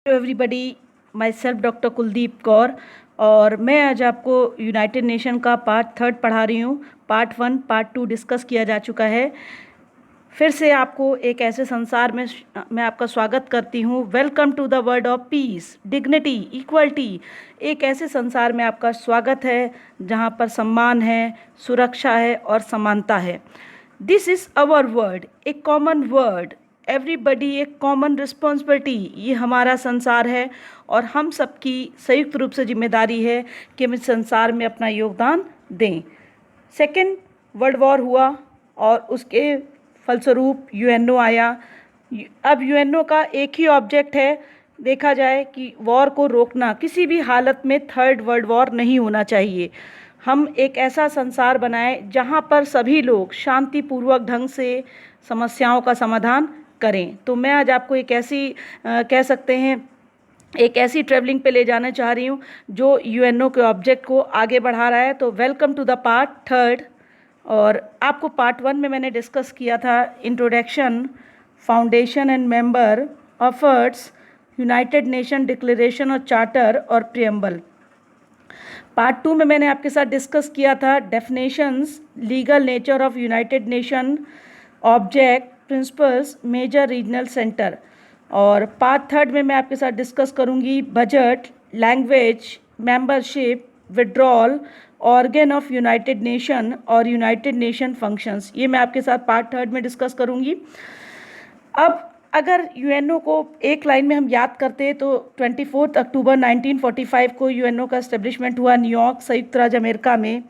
Everybody, my self doctor Kuldeep Kaur और मैं आज आपको यूनाइटेड नेशन का पार्ट 3 पढ़ा रही हूँ। पार्ट 1 पार्ट 2 डिस्कस किया जा चुका है। फिर से आपको एक ऐसे संसार में मैं आपका स्वागत करती हूँ। Welcome to the world of peace, dignity, equality. एक ऐसे संसार में आपका स्वागत है जहाँ पर सम्मान है, सुरक्षा है और समानता है। This is our world, A common world, everybody एक कॉमन रिस्पॉन्सिबिलिटी। ये हमारा संसार है और हम सबकी संयुक्त रूप से जिम्मेदारी है कि हम इस संसार में अपना योगदान दें। सेकेंड वर्ल्ड वॉर हुआ और उसके फलस्वरूप यूएनओ आया। अब यूएनओ का एक ही ऑब्जेक्ट है, देखा जाए कि वॉर को रोकना। किसी भी हालत में थर्ड वर्ल्ड वॉर नहीं होना चाहिए। हम एक ऐसा संसार बनाएं जहां पर सभी लोग शांतिपूर्वक ढंग से समस्याओं का समाधान करें। तो मैं आज आपको एक ऐसी कह सकते हैं एक ऐसी ट्रैवलिंग पे ले जाना चाह रही हूँ जो यूएनओ के ऑब्जेक्ट को आगे बढ़ा रहा है। तो वेलकम टू द पार्ट 3। और आपको पार्ट 1 में मैंने डिस्कस किया था introduction, foundation and member, efforts, United Nation declaration और चार्टर और प्रियम्बल। पार्ट 2 में मैंने आपके साथ डिस्कस किया था definitions, legal nature of United Nation, object, principles, major regional centre. और पार्ट 3 में मैं आपके साथ डिस्कस करूंगी budget, language, membership, withdrawal, organ of United Nation और यूनाइटेड नेशन फंक्शंस। ये मैं आपके साथ पार्ट 3 में डिस्कस करूंगी। अब अगर यूएनओ को एक लाइन में हम याद करते हैं तो 24 अक्टूबर 1945 को यूएनओ का एस्टेब्लिशमेंट हुआ न्यूयॉर्क, संयुक्त राज्य अमेरिका में।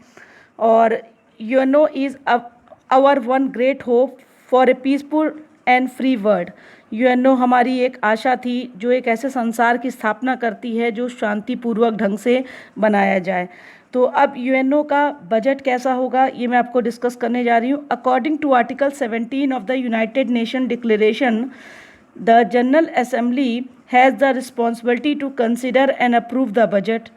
और UNO is hour one great hope for a peaceful and free world. UNO हमारी एक आशा थी जो एक ऐसे संसार की स्थापना करती है जो शांतिपूर्वक ढंग से बनाया जाए। तो अब यूएनओ का बजट कैसा होगा ये मैं आपको डिस्कस करने जा रही हूँ। According to article 17 of the United Nation declaration, the general assembly has the responsibility to consider and approve the budget.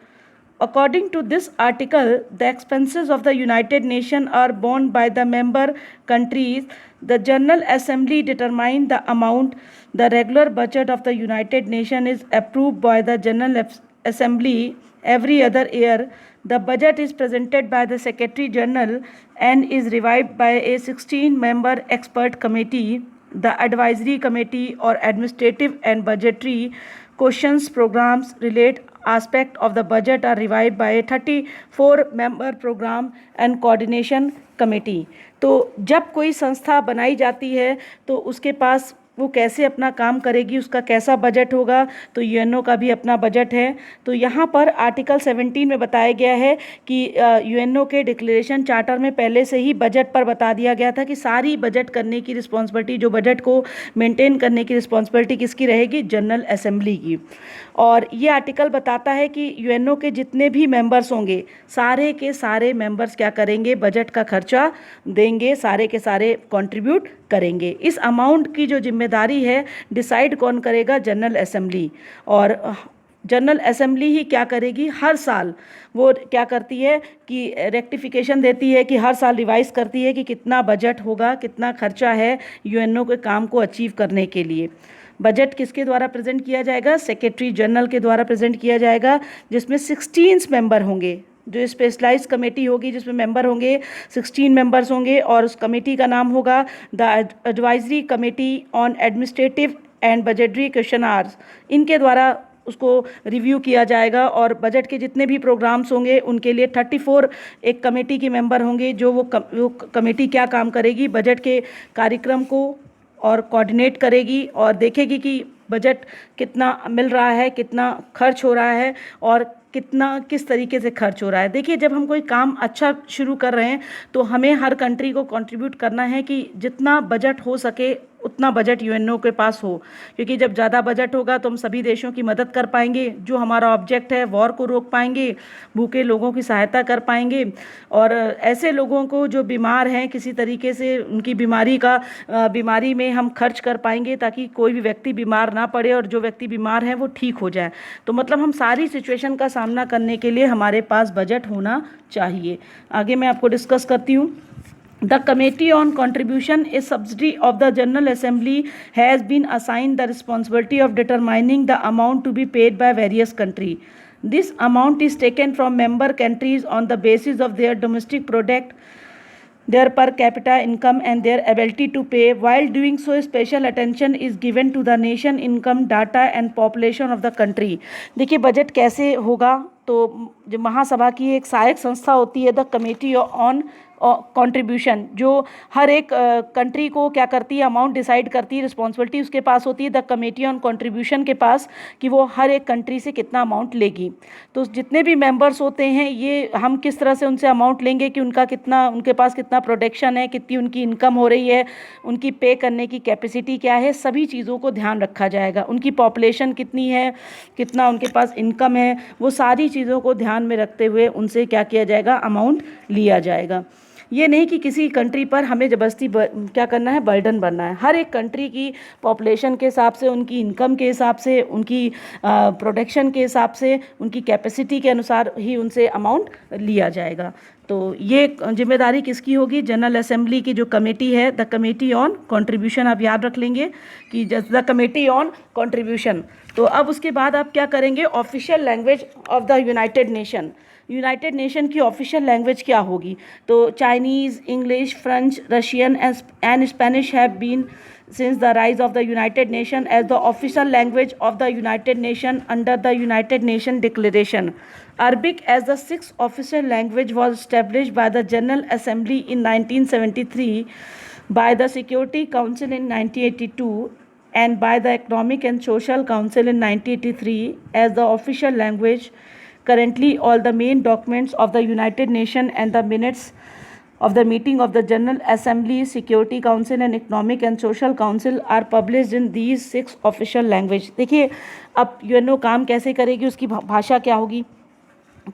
According to this article, the expenses of the United Nations are borne by the member countries. The General Assembly determines the amount. The regular budget of the United Nations is approved by the General Assembly every other year. The budget is presented by the Secretary General and is reviewed by a 16-member expert committee. The advisory committee or administrative and budgetary questions programs relate aspect of the budget are reviewed by a 34-member program and coordination committee. तो जब कोई संस्था बनाई जाती है तो उसके पास वो कैसे अपना काम करेगी, उसका कैसा बजट होगा। तो यूएनओ का भी अपना बजट है। तो यहाँ पर आर्टिकल 17 में बताया गया है कि यूएनओ के डिक्लेरेशन चार्टर में पहले से ही बजट पर बता दिया गया था कि सारी बजट करने की रिस्पॉन्सिबिलिटी, जो बजट को मेंटेन करने की रिस्पॉन्सिबिलिटी किसकी रहेगी, जनरल असेंबली की। और ये आर्टिकल बताता है कि यूएनओ के जितने भी मेंबर्स होंगे सारे के सारे मेंबर्स क्या करेंगे, बजट का खर्चा देंगे, सारे के सारे कंट्रीब्यूट करेंगे। इस अमाउंट की जो जिम्मेदारी है डिसाइड कौन करेगा, जनरल असेंबली। और जनरल असेंबली ही क्या करेगी, हर साल वो क्या करती है कि रेक्टिफिकेशन देती है कि हर साल रिवाइज करती है कि कितना बजट होगा, कितना खर्चा है यूएनओ के काम को अचीव करने के लिए। बजट किसके द्वारा प्रेजेंट किया जाएगा, सेक्रेटरी जनरल के द्वारा प्रेजेंट किया जाएगा, जिसमें 16 मेंबर होंगे। जो स्पेशलाइज कमेटी होगी जिसमें मेंबर होंगे 16 मेंबर्स होंगे और उस कमेटी का नाम होगा the advisory committee on administrative and budgetary questioners. इनके द्वारा उसको रिव्यू किया जाएगा और बजट के जितने भी प्रोग्राम्स होंगे उनके लिए 34 एक कमेटी के मेंबर होंगे। जो वो कमेटी क्या काम करेगी, बजट के कार्यक्रम को और कोऑर्डिनेट करेगी और देखेगी कि बजट कितना मिल रहा है, कितना खर्च हो रहा है और कितना किस तरीके से खर्च हो रहा है। देखिए, जब हम कोई काम अच्छा शुरू कर रहे हैं तो हमें हर कंट्री को कंट्रीब्यूट करना है कि जितना बजट हो सके उतना बजट यूएनओ के पास हो, क्योंकि जब ज़्यादा बजट होगा तो हम सभी देशों की मदद कर पाएंगे, जो हमारा ऑब्जेक्ट है वॉर को रोक पाएंगे, भूखे लोगों की सहायता कर पाएंगे और ऐसे लोगों को जो बीमार हैं किसी तरीके से उनकी बीमारी में हम खर्च कर पाएंगे ताकि कोई भी व्यक्ति बीमार ना पड़े और जो व्यक्ति बीमार है वो ठीक हो जाए। तो मतलब हम सारी सिचुएशन का सामना करने के लिए हमारे पास बजट होना चाहिए। आगे मैं आपको डिस्कस करती हूँ। The Committee on Contribution, a subsidiary of the General Assembly, has been assigned the responsibility of determining the amount to be paid by various countries. This amount is taken from member countries on the basis of their domestic product, their per capita income and their ability to pay. While doing so, special attention is given to the nation income data and population of the country. देखिए budget कैसे होगा, तो जो महासभा की एक सहायक संस्था होती है द कमेटी ऑन कंट्रीब्यूशन, जो हर एक कंट्री को क्या करती है, अमाउंट डिसाइड करती है, रिस्पॉन्सिबिलिटी उसके पास होती है द कमेटी ऑन कंट्रीब्यूशन के पास कि वो हर एक कंट्री से कितना अमाउंट लेगी। तो जितने भी मेंबर्स होते हैं ये हम किस तरह से उनसे अमाउंट लेंगे कि उनका कितना, उनके पास कितना प्रोडक्शन है, कितनी उनकी इनकम हो रही है, उनकी पे करने की कैपेसिटी क्या है, सभी चीज़ों को ध्यान रखा जाएगा। उनकी पॉपुलेशन कितनी है, कितना उनके पास इनकम है, वो सारी चीज़ों को ध्यान में रखते हुए उनसे क्या किया जाएगा, अमाउंट लिया जाएगा। ये नहीं कि किसी कंट्री पर हमें ज़बरदस्ती क्या करना है, बर्डन बनना है। हर एक कंट्री की पॉपुलेशन के हिसाब से, उनकी इनकम के हिसाब से, उनकी प्रोडक्शन के हिसाब से, उनकी कैपेसिटी के अनुसार ही उनसे अमाउंट लिया जाएगा। तो ये जिम्मेदारी किसकी होगी, जनरल असेंबली की जो कमेटी है द कमेटी ऑन कंट्रीब्यूशन, आप याद रख लेंगे कि द कमेटी ऑन कंट्रीब्यूशन। तो अब उसके बाद आप क्या करेंगे, official language of the United Nation. United Nation की ऑफिशियल लैंग्वेज क्या होगी, तो Chinese, English, French, Russian and Spanish have been since the rise of the United Nations as the official language of the United Nations under the United Nations Declaration. Arabic as the sixth official language was established by the General Assembly in 1973, by the Security Council in 1982, and by the Economic and Social Council in 1983 as the official language. Currently, all the main documents of the United Nations and the minutes of the meeting of the General Assembly, Security Council and Economic and Social Council are published in these 6 official language. देखिए अब UNO काम कैसे करेगी, उसकी भाषा क्या होगी।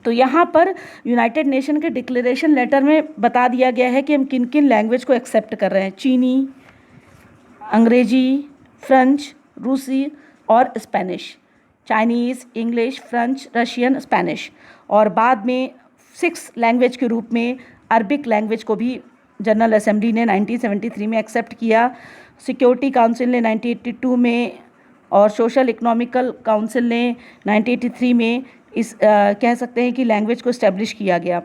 तो यहाँ पर यूनाइटेड नेशन के डिक्लेरेशन लेटर में बता दिया गया है कि हम किन किन लैंग्वेज को एक्सेप्ट कर रहे हैं। चीनी, अंग्रेजी, फ्रेंच, रूसी और Spanish. Chinese, English, French, Russian, Spanish. और बाद में 6 लैंग्वेज के रूप में अरबिक लैंग्वेज को भी जनरल असेंबली ने 1973 में एक्सेप्ट किया, सिक्योरिटी काउंसिल ने 1982 में और सोशल इकोनॉमिकल काउंसिल ने 1983 में इस कह सकते हैं कि लैंग्वेज को इस्टेब्लिश किया गया।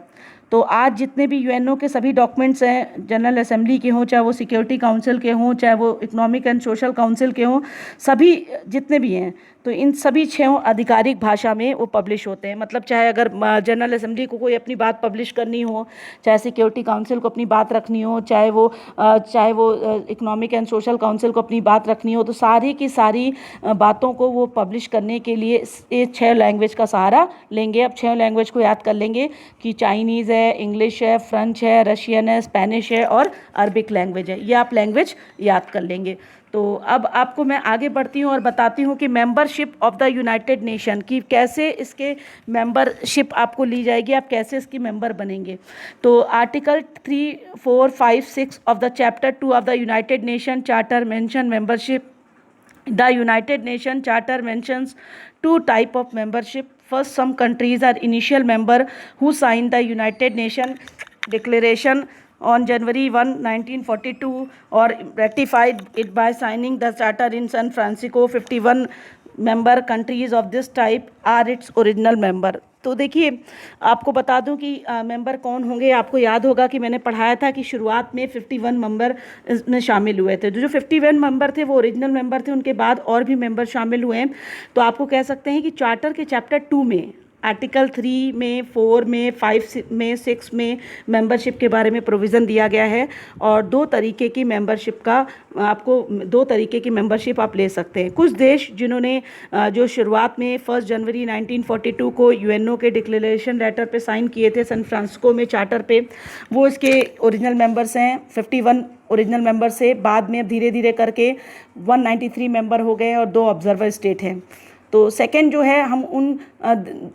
तो आज जितने भी यूएनओ के सभी डॉक्यूमेंट्स हैं, जनरल असेंबली के हों, चाहे वो सिक्योरिटी काउंसिल के हों, चाहे वो इकोनॉमिक एंड सोशल काउंसिल के हों, सभी जितने भी हैं, तो इन सभी 6 आधिकारिक भाषा में वो पब्लिश होते हैं। मतलब चाहे अगर जनरल असेंबली को कोई अपनी बात पब्लिश करनी हो, चाहे सिक्योरिटी काउंसिल को अपनी बात रखनी हो, चाहे वो इकोनॉमिक एंड सोशल काउंसिल को अपनी बात रखनी हो, तो सारी की सारी बातों को वो पब्लिश करने के लिए ये 6 लैंग्वेज का सहारा लेंगे। अब 6 लैंग्वेज को याद कर लेंगे कि चाइनीज़ है, इंग्लिश है, फ्रेंच है, रशियन है, स्पेनिश है और अरबिक लैंग्वेज है। ये आप लैंग्वेज याद कर लेंगे। तो अब आपको मैं आगे बढ़ती हूँ और बताती हूँ कि membership of the United Nation की कैसे इसके मेंबरशिप आपको ली जाएगी, आप कैसे इसकी मेंबर बनेंगे। तो article 3, 4, 5, 6 of the chapter 2 of the United nation charter mention membership. The United Nations Charter mentions 2 types of membership. First, some countries are initial member who signed the United Nations Declaration on January 1, 1942 or ratified it by signing the charter in San Francisco. 51 member countries of this type are its original member. तो देखिए आपको बता दूं कि member कौन होंगे। आपको याद होगा कि मैंने पढ़ाया था कि शुरुआत में 51 मेंबर इसमें शामिल हुए थे। जो 51 मेंबर थे वो ओरिजिनल मेंबर थे, उनके बाद और भी मेंबर शामिल हुए हैं। तो आपको कह सकते हैं कि चार्टर के चैप्टर 2 में आर्टिकल 3 में, 4 में, 5 में, 6 में मेंबरशिप के बारे में प्रोविज़न दिया गया है। और 2 तरीके की मेंबरशिप का आपको 2 तरीके की मेंबरशिप आप ले सकते हैं। कुछ देश जिन्होंने जो शुरुआत में 1 जनवरी 1942 को यूएनओ के डिक्लेरेशन लेटर पे साइन किए थे सैन फ्रांसिस्को में चार्टर पे, वो इसके ओरिजिनल मेंबर्स हैं। 51 ओरिजिनल मेंबर से बाद में धीरे धीरे करके 193 मेंबर हो गए और 2 ऑब्जर्वर स्टेट हैं। तो सेकंड जो है, हम उन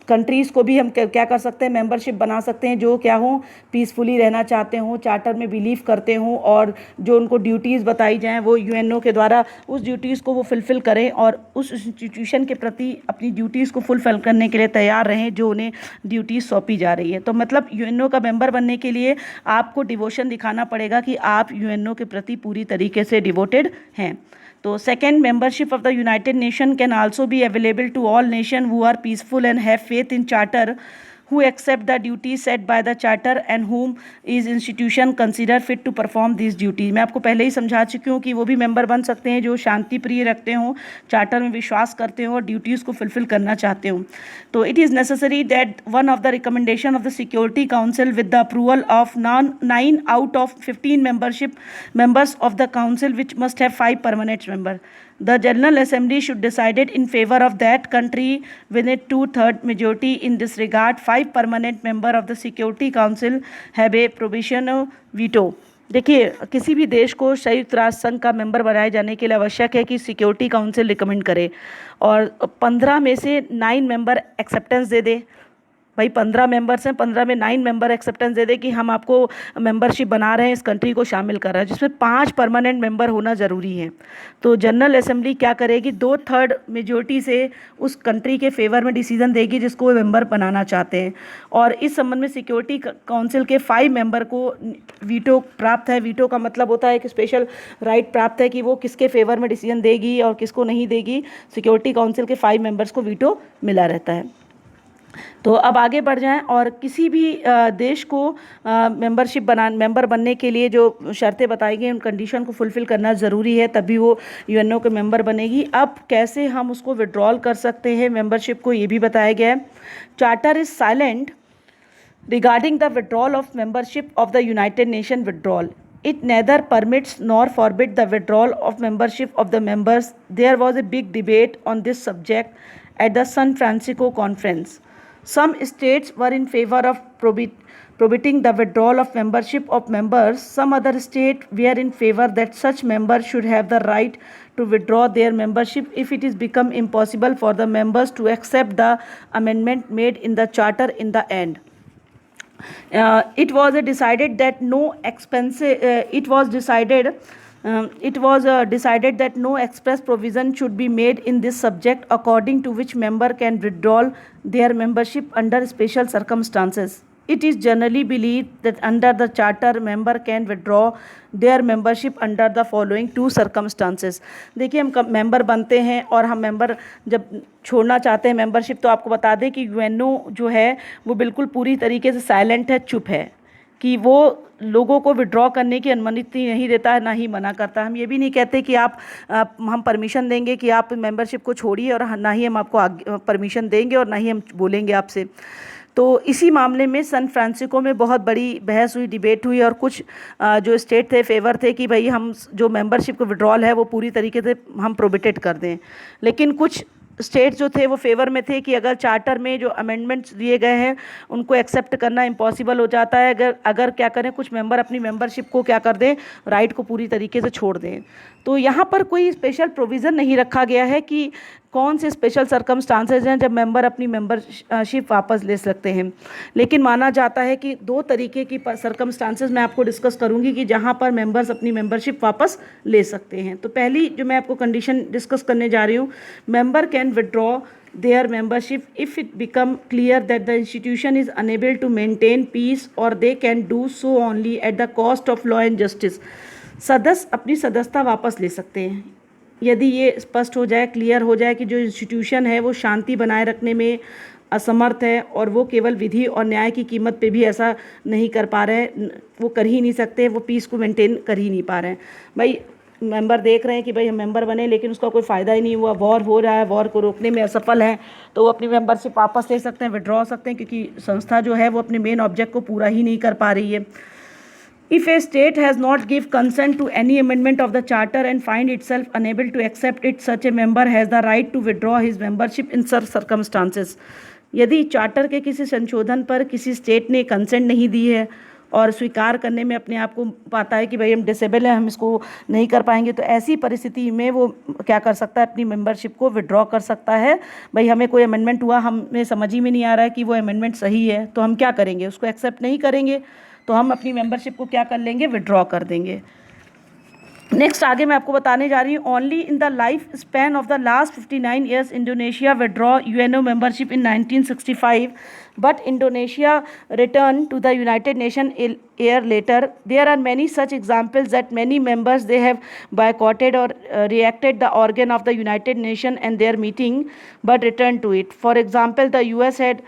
कंट्रीज़ को भी हम क्या कर सकते हैं, मेंबरशिप बना सकते हैं जो क्या हो, पीसफुली रहना चाहते हों, चार्टर में बिलीव करते हों, और जो उनको ड्यूटीज़ बताई जाएँ वो यूएनओ के द्वारा उस ड्यूटीज़ को वो फुलफ़िल करें और उस इंस्टीट्यूशन के प्रति अपनी ड्यूटीज़ को फुलफ़िल करने के लिए तैयार रहें जो उन्हें ड्यूटीज़ सौंपी जा रही है। तो मतलब यूएनओ का मेंबर बनने के लिए आपको डिवोशन दिखाना पड़ेगा कि आप यूएनओ के प्रति पूरी तरीके से डिवोटेड हैं। तो second, membership of the United Nation can also be available to all nation who are peaceful and have faith in charter, who accept the duties set by the charter and whom is institution consider fit to perform these duties। मैं आपको पहले ही समझा चुकी हूँ कि वो भी member बन सकते हैं जो शांति प्रिय रखते हों, चार्टर में विश्वास करते हों और ड्यूटीज़ को फुलफिल करना चाहते हों। तो it is necessary that one of the recommendation of the security council with the approval of 9 out of 15 members of the council which must have 5 permanent members। The General Assembly should decide in favor of that country with a 2/3 majority in this regard। 5 permanent member of the Security Council have a provisional veto। देखिए, किसी भी देश को संयुक्त राष्ट्र संघ का member बनाए जाने के लिए आवश्यक है कि सिक्योरिटी काउंसिल रिकमेंड करे और 15 में से 9 मेंबर एक्सेप्टेंस दे दे। भाई 15 मेंबर्स हैं, 15 में 9 मेंबर एक्सेप्टेंस दे दे कि हम आपको मेंबरशिप बना रहे हैं, इस कंट्री को शामिल कर रहे हैं, जिसमें 5 परमानेंट मेंबर होना ज़रूरी है। तो जनरल असेंबली क्या करेगी, 2/3 मेजोरिटी से उस कंट्री के फेवर में डिसीजन देगी जिसको वो मेंबर बनाना चाहते हैं। और इस संबंध में सिक्योरिटी काउंसिल के 5 मेंबर को वीटो प्राप्त है। वीटो का मतलब होता है कि स्पेशल राइट प्राप्त है कि वो किसके फेवर में डिसीजन देगी और किसको नहीं देगी। सिक्योरिटी काउंसिल के 5 मेंबर्स को वीटो मिला रहता है। तो अब आगे बढ़ जाएं और किसी भी देश को मेंबर बनने के लिए जो शर्तें बताई गई उन कंडीशन को फुलफ़िल करना ज़रूरी है, तभी वो यूएनओ के मेंबर बनेगी। अब कैसे हम उसको विड्रॉल कर सकते हैं मेंबरशिप को, ये भी बताया गया है। Charter is silent regarding the withdrawal of membership of the United Nations withdrawal। It neither permits nor forbid the withdrawal of membership of the members। There was a big debate on this subject at the San Francisco Conference। Some states were in favor of prohibiting the withdrawal of membership of members। Some other states were in favor that such members should have the right to withdraw their membership if it is become impossible for the members to accept the amendment made in the charter in the end। It was decided that no express provision should be made in this subject according to which member can withdraw their membership under special circumstances। It is generally believed that under the charter member can withdraw their membership under the following 2 circumstances। देखिए, हम member बनते हैं और हम member जब छोड़ना चाहते हैं मेंबरशिप, तो आपको बता दें कि यूएनओ जो है वो बिल्कुल पूरी तरीके से साइलेंट है, चुप है, कि वो लोगों को विड्रॉ करने की अनुमति नहीं देता है, ना ही मना करता है। हम ये भी नहीं कहते कि हम परमिशन देंगे कि आप मेंबरशिप को छोड़िए, और ना ही हम आपको परमिशन देंगे और ना ही हम बोलेंगे आपसे। तो इसी मामले में सैन फ्रांसिस्को में बहुत बड़ी बहस हुई, डिबेट हुई, और कुछ जो स्टेट थे फेवर थे कि भाई हम जो मेंबरशिप को विड्रॉल है वो पूरी तरीके से हम प्रोहिबिटेड कर दें। लेकिन कुछ स्टेट जो थे वो फेवर में थे कि अगर चार्टर में जो अमेंडमेंट्स दिए गए हैं उनको एक्सेप्ट करना इम्पॉसिबल हो जाता है अगर क्या करें, कुछ मेंबर अपनी मेंबरशिप को क्या कर दें, राइट को पूरी तरीके से छोड़ दें। तो यहाँ पर कोई स्पेशल प्रोविज़न नहीं रखा गया है कि कौन से स्पेशल सर्कमस्टांसेज हैं जब मेंबर अपनी मेंबरशिप वापस ले सकते हैं। लेकिन माना जाता है कि 2 तरीके की सर्कमस्टांसेज मैं आपको डिस्कस करूंगी कि जहां पर मेंबर्स अपनी मेंबरशिप वापस ले सकते हैं। तो पहली जो मैं आपको कंडीशन डिस्कस करने जा रही हूँ, member can withdraw their membership if it become clear that the institution is unable to maintain peace, or they can do so only at the cost of law and justice। सदस्य अपनी सदस्यता वापस ले सकते हैं यदि ये स्पष्ट हो जाए, क्लियर हो जाए कि जो इंस्टीट्यूशन है वो शांति बनाए रखने में असमर्थ है और वो केवल विधि और न्याय की कीमत पे भी ऐसा नहीं कर पा रहे हैं, वो कर ही नहीं सकते, वो पीस को मेंटेन कर ही नहीं पा रहे हैं। भाई मेंबर देख रहे हैं कि भाई हम मेंबर बने लेकिन उसका कोई फ़ायदा ही नहीं हुआ, वॉर हो रहा है, वॉर को रोकने में असफल हैं, तो वो अपनी मेंबरशिप वापस ले सकते हैं, विड्रॉ सकते हैं, क्योंकि संस्था जो है वो अपने मेन ऑब्जेक्ट को पूरा ही नहीं कर पा रही है। If a state has not give consent to any amendment of the charter and find itself unable to accept it, such a member has the right to withdraw his membership in such circumstances। यदि charter के किसी संशोधन पर किसी state ने consent नहीं दी है और स्वीकार करने में अपने आप को पाता है कि भाई हम डिसेबल हैं, हम इसको नहीं कर पाएंगे, तो ऐसी परिस्थिति में वो क्या कर सकता है, अपनी मेंबरशिप को विड्रॉ कर सकता है। भाई हमें कोई अमेंडमेंट हुआ, हमें समझ ही में नहीं आ रहा है कि वो अमेंडमेंट सही है, तो हम क्या करेंगे, उसको एक्सेप्ट नहीं करेंगे, तो हम अपनी मेंबरशिप को क्या कर लेंगे, विड्रॉ कर देंगे। नेक्स्ट आगे मैं आपको बताने जा रही हूँ, only in the life span of the last 59 years Indonesia withdraw UNO membership in 1965, but Indonesia return to the United Nation year later. There are many such examples that many members they have boycotted or reacted the organ of the United Nations and their meeting, but returned to it. For example, the US had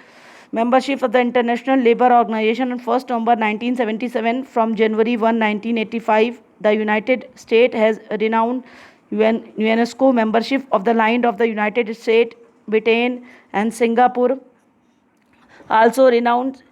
membership of the International Labour Organization on 1st November 1977. From January 1, 1985, the United States has renounced UNESCO membership of the line of the United States, Britain and Singapore. Also renounced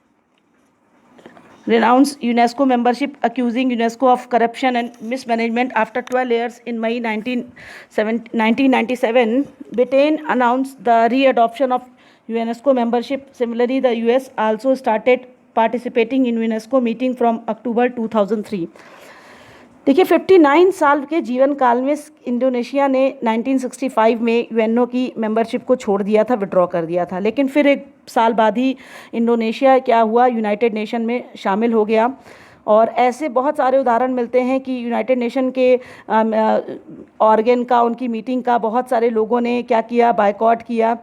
UNESCO membership, accusing UNESCO of corruption and mismanagement. After 12 years, in May 1997, Britain announced the re-adoption of UNESCO membership. Similarly, the US also started participating in UNESCO meeting from October 2003. देखिए 59 साल के जीवन काल में Indonesia ने 1965 में UNO की membership को छोड़ दिया था, विड्रॉ कर दिया था, लेकिन फिर एक साल बाद ही इंडोनेशिया क्या हुआ, यूनाइटेड नेशन में शामिल हो गया। और ऐसे बहुत सारे उदाहरण मिलते हैं कि यूनाइटेड नेशन के ऑर्गन का, उनकी मीटिंग का बहुत सारे लोगों ने क्या किया, बायकॉट किया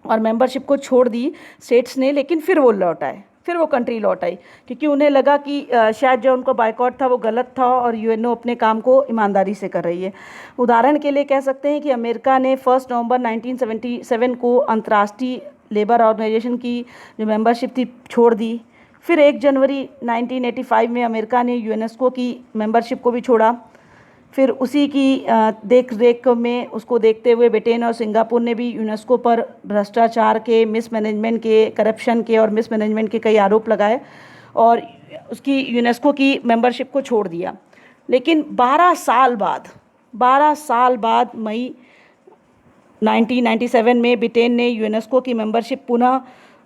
और मेंबरशिप को छोड़ दी स्टेट्स ने, लेकिन फिर वो लौट आए, फिर वो कंट्री लौट आई, क्योंकि उन्हें लगा कि शायद जो उनको बायकॉट था वो गलत था और यूएनओ अपने काम को ईमानदारी से कर रही है। उदाहरण के लिए कह सकते हैं कि अमेरिका ने 1 नवंबर 1977 को अंतर्राष्ट्रीय लेबर ऑर्गेनाइजेशन की जो मेंबरशिप थी छोड़ दी। फिर 1 जनवरी 1985 में अमेरिका ने यूनेस्को की मेंबरशिप को भी छोड़ा। फिर उसी की देख रेख में उसको देखते हुए ब्रिटेन और सिंगापुर ने भी यूनेस्को पर भ्रष्टाचार के, मिसमैनेजमेंट के, करप्शन के और मिसमैनेजमेंट के कई आरोप लगाए और उसकी यूनेस्को की मेंबरशिप को छोड़ दिया। लेकिन 12 साल बाद मई 1997 में ब्रिटेन ने यूनेस्को की मेंबरशिप पुनः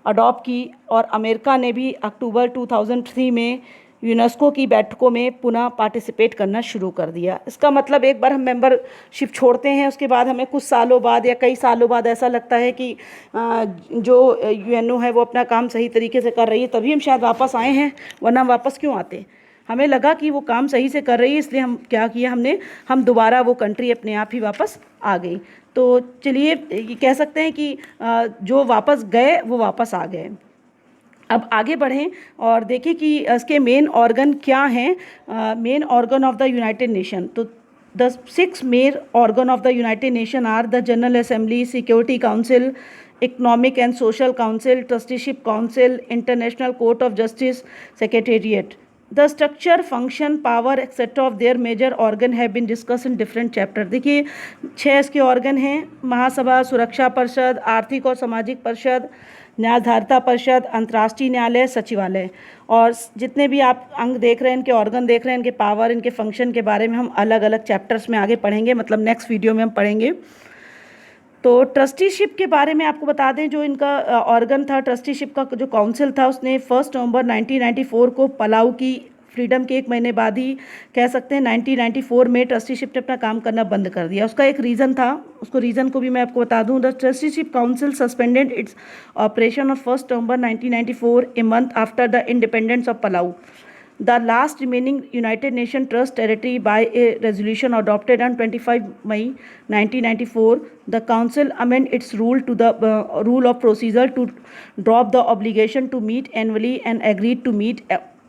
अडॉप्ट की और अमेरिका ने भी अक्टूबर 2003 में यूनेस्को की बैठकों में पुनः पार्टिसिपेट करना शुरू कर दिया। इसका मतलब एक बार हम मेंबरशिप छोड़ते हैं, उसके बाद हमें कुछ सालों बाद या कई सालों बाद ऐसा लगता है कि जो यूएनओ है वो अपना काम सही तरीके से कर रही है, तभी हम शायद वापस आए हैं, वरना हम वापस क्यों आते। हमें लगा कि वो काम सही से कर रही है, इसलिए हम क्या किया, हम दोबारा वो कंट्री अपने आप ही वापस आ गई। तो चलिए ये कह सकते हैं कि जो वापस गए वो वापस आ गए। अब आगे बढ़ें और देखें कि इसके मेन ऑर्गन क्या हैं। Main organ of the United Nation, तो the 6 main organ of the United Nation are the general Assembly, Security Council, Economic and Social Council, Trusteeship Council, International Court of Justice, Secretariat. The structure, function, power etcetera of their major organ have been discuss in different chapter. देखिए 6 इसके organ हैं, महासभा, सुरक्षा परिषद, आर्थिक और सामाजिक परिषद, न्यायधारिता परिषद, अंतर्राष्ट्रीय न्यायालय, सचिवालय। और जितने भी आप अंग देख रहे हैं, इनके ऑर्गन देख रहे हैं, इनके पावर, इनके फंक्शन के बारे में हम अलग अलग चैप्टर्स में आगे पढ़ेंगे, मतलब नेक्स्ट वीडियो में हम पढ़ेंगे। तो ट्रस्टीशिप के बारे में आपको बता दें, जो इनका ऑर्गन था, ट्रस्टीशिप का जो काउंसिल था, उसने 1 नवंबर 1994 को पलाऊ की फ्रीडम के 1 महीने बाद ही कह सकते हैं 1994 में ट्रस्टीशिप ने अपना काम करना बंद कर दिया। उसका एक रीज़न था, उसको रीज़न को भी मैं आपको बता दूं। The trusteeship council suspended its operation of 1 November 1994, a month after the independence of Palau, the last remaining United Nations Trust territory, by a resolution adopted on 25 May 1994. The Council amended its rule to the rule of procedure to drop the obligation to meet annually and agreed to meet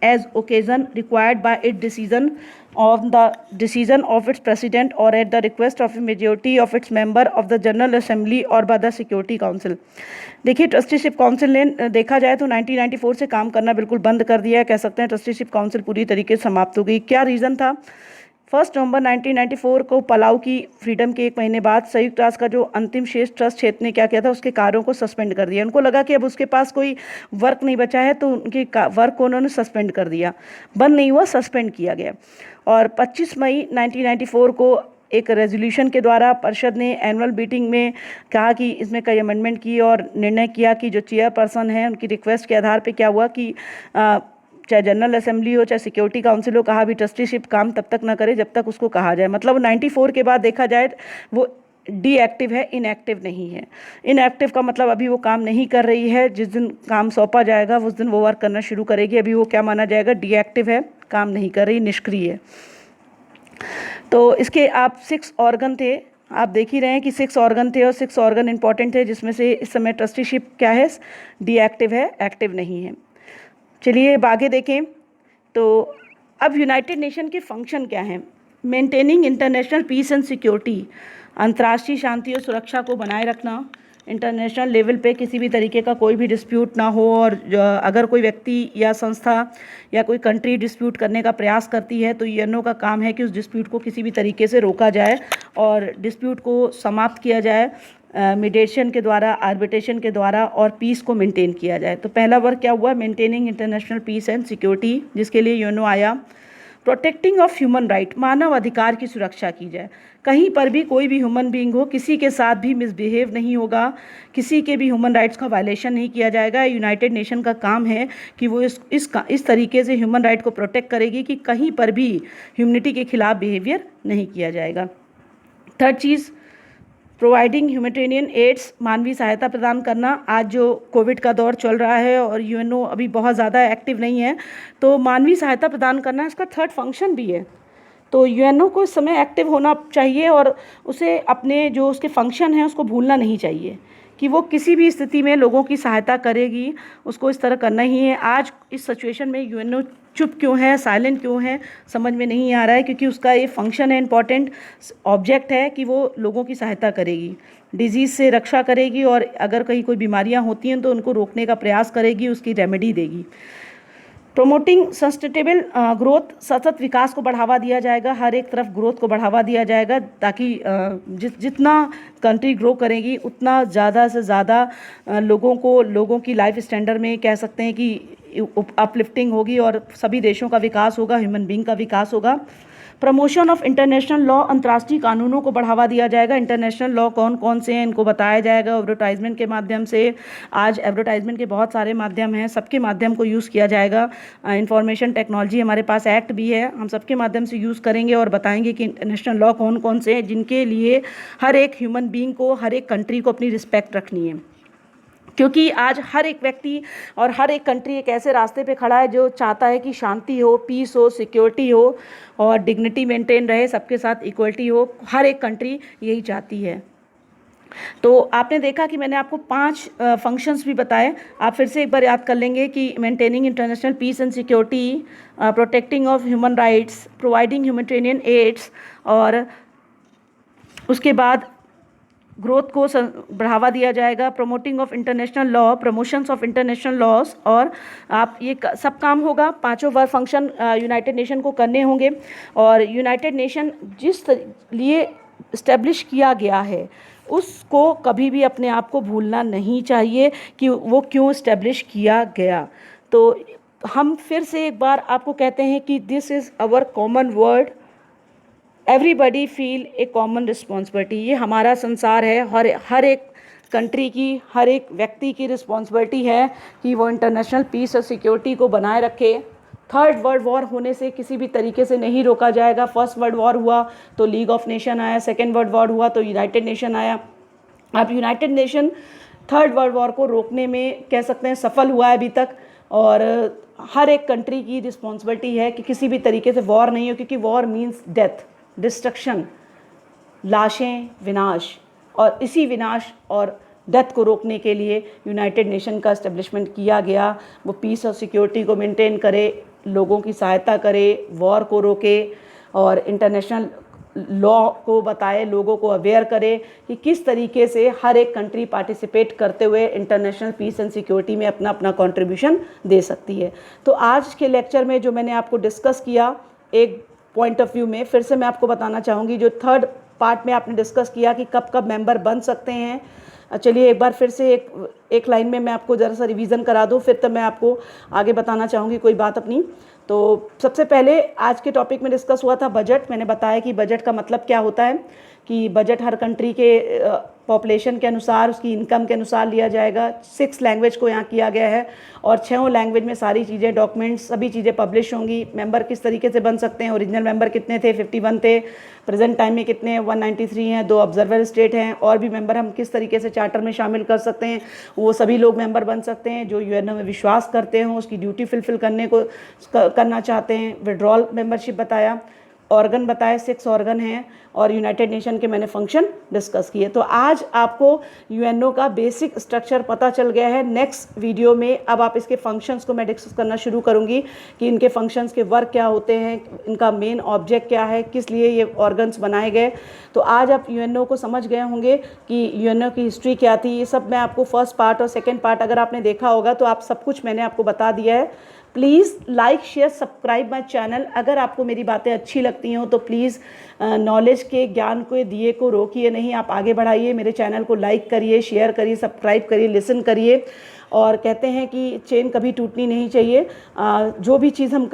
as occasion required by its decision on the decision of its president or at the request of a majority of its member of the General Assembly or by the Security Council. देखिए trusteeship council ने देखा जाए तो 1994 से काम करना बिल्कुल बंद कर दिया है, कह सकते हैं ट्रस्टीशिप काउंसिल पूरी तरीके से समाप्त हो गई। क्या रीज़न था? 1 नवंबर 1994 को पलाऊ की फ्रीडम के 1 महीने बाद संयुक्त राष्ट्र का जो अंतिम शेष ट्रस्ट क्षेत्र ने क्या किया था, उसके कार्यों को सस्पेंड कर दिया। उनको लगा कि अब उसके पास कोई वर्क नहीं बचा है, तो उनके वर्क को उन्होंने सस्पेंड कर दिया, बंद नहीं हुआ, सस्पेंड किया गया। और 25 मई 1994 को एक रेजोल्यूशन के द्वारा परिषद ने एनुअल मीटिंग में कहा कि इसमें कई अमेंडमेंट की और निर्णय किया कि जो चेयरपर्सन हैं उनकी रिक्वेस्ट के आधार पर क्या हुआ कि चाहे जनरल असेंबली हो, चाहे सिक्योरिटी काउंसिल हो, कहा भी ट्रस्टीशिप काम तब तक ना करे जब तक उसको कहा जाए। मतलब 94 के बाद देखा जाए वो डीएक्टिव है, इनएक्टिव नहीं है। इनएक्टिव का मतलब अभी वो काम नहीं कर रही है, जिस दिन काम सौंपा जाएगा उस दिन वो वर्क करना शुरू करेगी। अभी वो क्या माना जाएगा, डीएक्टिव है, काम नहीं कर रही, निष्क्रिय है। तो इसके आप 6 ऑर्गन थे, आप देख ही रहे हैं कि 6 ऑर्गन थे और 6 ऑर्गन इंपॉर्टेंट थे, जिसमें से इस समय ट्रस्टीशिप क्या है, डीएक्टिव है, एक्टिव नहीं है। चलिए अब आगे देखें। तो अब यूनाइटेड नेशन के फंक्शन क्या हैं। Maintaining international peace and security, अंतर्राष्ट्रीय शांति और सुरक्षा को बनाए रखना, इंटरनेशनल लेवल पे किसी भी तरीके का कोई भी डिस्प्यूट ना हो, और अगर कोई व्यक्ति या संस्था या कोई कंट्री डिस्प्यूट करने का प्रयास करती है तो यूएनओ का काम है कि उस डिस्प्यूट को किसी भी तरीके से रोका जाए और डिस्प्यूट को समाप्त किया जाए मीडिएशन के द्वारा, आर्बिट्रेशन के द्वारा, और पीस को मेंटेन किया जाए। तो पहला वर्क क्या हुआ, maintaining international peace and security, जिसके लिए यूएनओ आया। प्रोटेक्टिंग ऑफ ह्यूमन राइट, मानव अधिकार की सुरक्षा की जाए। कहीं पर भी कोई भी ह्यूमन बीइंग हो, किसी के साथ भी मिसबिहेव नहीं होगा, किसी के भी ह्यूमन राइट्स का वायलेशन नहीं किया जाएगा। यूनाइटेड नेशन का काम है कि वो इस तरीके से ह्यूमन राइट को प्रोटेक्ट करेगी कि कहीं पर भी ह्यूमनिटी के खिलाफ बिहेवियर नहीं किया जाएगा। थर्ड चीज़, प्रोवाइडिंग ह्यूमैनिटेरियन एड्स, मानवीय सहायता प्रदान करना। आज जो कोविड का दौर चल रहा है और यूएनओ अभी बहुत ज़्यादा एक्टिव नहीं है, तो मानवीय सहायता प्रदान करना इसका थर्ड फंक्शन भी है। तो यूएनओ को इस समय एक्टिव होना चाहिए और उसे अपने जो उसके फंक्शन हैं उसको भूलना नहीं चाहिए कि वो किसी भी स्थिति में लोगों की सहायता करेगी, उसको इस तरह करना ही है। आज इस सिचुएशन में यूएनओ चुप क्यों है, साइलेंट क्यों है, समझ में नहीं आ रहा है, क्योंकि उसका ये फंक्शन है, इंपॉर्टेंट ऑब्जेक्ट है कि वो लोगों की सहायता करेगी, डिजीज़ से रक्षा करेगी, और अगर कहीं कोई बीमारियां होती हैं तो उनको रोकने का प्रयास करेगी, उसकी रेमेडी देगी। प्रोमोटिंग सस्टेनेबल ग्रोथ, सतत विकास को बढ़ावा दिया जाएगा, हर एक तरफ ग्रोथ को बढ़ावा दिया जाएगा, ताकि जितना कंट्री ग्रो करेगी उतना ज़्यादा से ज़्यादा लोगों की लाइफ स्टैंडर्ड में कह सकते हैं कि अपलिफ्टिंग होगी और सभी देशों का विकास होगा, ह्यूमन बीइंग का विकास होगा। प्रमोशन ऑफ इंटरनेशनल लॉ, अंतर्राष्ट्रीय कानूनों को बढ़ावा दिया जाएगा। इंटरनेशनल लॉ कौन कौन से हैं इनको बताया जाएगा एडवर्टाइजमेंट के माध्यम से। आज एडवर्टाइजमेंट के बहुत सारे माध्यम हैं, सबके माध्यम को यूज़ किया जाएगा। इंफॉर्मेशन टेक्नोलॉजी हमारे पास एक्ट भी है, हम सबके माध्यम से यूज़ करेंगे और बताएंगे कि इंटरनेशनल लॉ कौन कौन से हैं जिनके लिए हर एक ह्यूमन बीइंग को, हर एक कंट्री को अपनी रिस्पेक्ट रखनी है। क्योंकि आज हर एक व्यक्ति और हर एक कंट्री एक ऐसे रास्ते पे खड़ा है जो चाहता है कि शांति हो, पीस हो, सिक्योरिटी हो और डिग्निटी मेंटेन रहे, सबके साथ इक्वलिटी हो। हर एक कंट्री यही चाहती है। तो आपने देखा कि मैंने आपको 5 फंक्शंस भी बताए, आप फिर से एक बार याद कर लेंगे कि maintaining international peace and security, protecting of human rights, providing humanitarian aids, और उसके बाद ग्रोथ को बढ़ावा दिया जाएगा। Promoting of international law, promotions of international laws, और आप ये सब काम होगा। 5 वर्क फंक्शन यूनाइटेड नेशन को करने होंगे। और यूनाइटेड नेशन जिस लिए इस्टेब्लिश किया गया है उसको कभी भी अपने आप को भूलना नहीं चाहिए कि वो क्यों इस्टेब्लिश किया गया। तो हम फिर से एक बार आपको कहते हैं कि this is our common world, everybody feel a common responsibility. ये हमारा संसार है, हर एक कंट्री की, हर एक व्यक्ति की रिस्पॉन्सिबिलिटी है कि वो इंटरनेशनल पीस और सिक्योरिटी को बनाए रखे। थर्ड वर्ल्ड वॉर होने से किसी भी तरीके से नहीं रोका जाएगा। फर्स्ट वर्ल्ड वॉर हुआ तो लीग ऑफ नेशन आया, सेकेंड वर्ल्ड वॉर हुआ तो यूनाइटेड नेशन आया। अब United nation third world war को रोकने में कह सकते हैं सफल हुआ है अभी तक, और हर एक कंट्री की रिस्पॉन्सिबिलिटी है कि किसी भी तरीके से वॉर नहीं हो, क्योंकि वॉर मीन्स डेथ, डिस्ट्रक्शन, लाशें, विनाश, और इसी विनाश और डेथ को रोकने के लिए यूनाइटेड नेशन का एस्टेब्लिशमेंट किया गया। वो पीस और सिक्योरिटी को मेंटेन करे, लोगों की सहायता करे, वॉर को रोके और इंटरनेशनल लॉ को बताए, लोगों को अवेयर करे कि किस तरीके से हर एक कंट्री पार्टिसिपेट करते हुए इंटरनेशनल पीस एंड सिक्योरिटी में अपना अपना कंट्रीब्यूशन दे सकती है। तो आज के लेक्चर में जो मैंने आपको डिस्कस किया, एक पॉइंट ऑफ व्यू में फिर से मैं आपको बताना चाहूँगी, जो थर्ड पार्ट में आपने डिस्कस किया कि कब कब मेंबर बन सकते हैं। चलिए एक बार फिर से एक लाइन में मैं आपको ज़रा सा रिवीजन करा दूँ, फिर तब मैं आपको आगे बताना चाहूँगी कोई बात अपनी। तो सबसे पहले आज के टॉपिक में डिस्कस हुआ था बजट। मैंने बताया कि बजट का मतलब क्या होता है, कि बजट हर कंट्री के पॉपुलेशन के अनुसार, उसकी इनकम के अनुसार लिया जाएगा। 6 लैंग्वेज को यहाँ किया गया है और 6 लैंग्वेज में सारी चीज़ें, डॉक्यूमेंट्स, सभी चीज़ें पब्लिश होंगी। मेंबर किस तरीके से बन सकते हैं, ओरिजिनल मेंबर कितने थे, 51 थे, प्रेजेंट टाइम में कितने हैं, 193 हैं, 2 ऑब्जर्वर स्टेट हैं, और भी मेंबर हम किस तरीके से चार्टर में शामिल कर सकते हैं, वो सभी लोग मेंबर बन सकते हैं जो यूएनओ में विश्वास करते हों, उसकी ड्यूटी फुलफिल करना चाहते हैं। विड्रॉल मेंबरशिप बताया, ऑर्गन बताए, 6 ऑर्गन हैं, और यूनाइटेड नेशन के मैंने फंक्शन डिस्कस किए। तो आज आपको यूएनओ का बेसिक स्ट्रक्चर पता चल गया है। नेक्स्ट वीडियो में अब आप इसके फंक्शंस को मैं डिस्कस करना शुरू करूंगी कि इनके फंक्शंस के वर्क क्या होते हैं, इनका मेन ऑब्जेक्ट क्या है, किस लिए ये ऑर्गन्स बनाए गए। तो आज आप यूएनओ को समझ गए होंगे कि यूएनओ की हिस्ट्री क्या थी। ये सब मैं आपको फर्स्ट पार्ट और सेकेंड पार्ट अगर आपने देखा होगा तो आप सब कुछ मैंने आपको बता दिया है। Please like, share, subscribe my channel. अगर आपको मेरी बातें अच्छी लगती हों तो प्लीज़ नॉलेज के, ज्ञान को दिए को रोकिए नहीं, आप आगे बढ़ाइए। मेरे चैनल को लाइक करिए, शेयर करिए, सब्सक्राइब करिए, लिसन करिए। और कहते हैं कि चेन कभी टूटनी नहीं चाहिए। जो भी चीज़ हम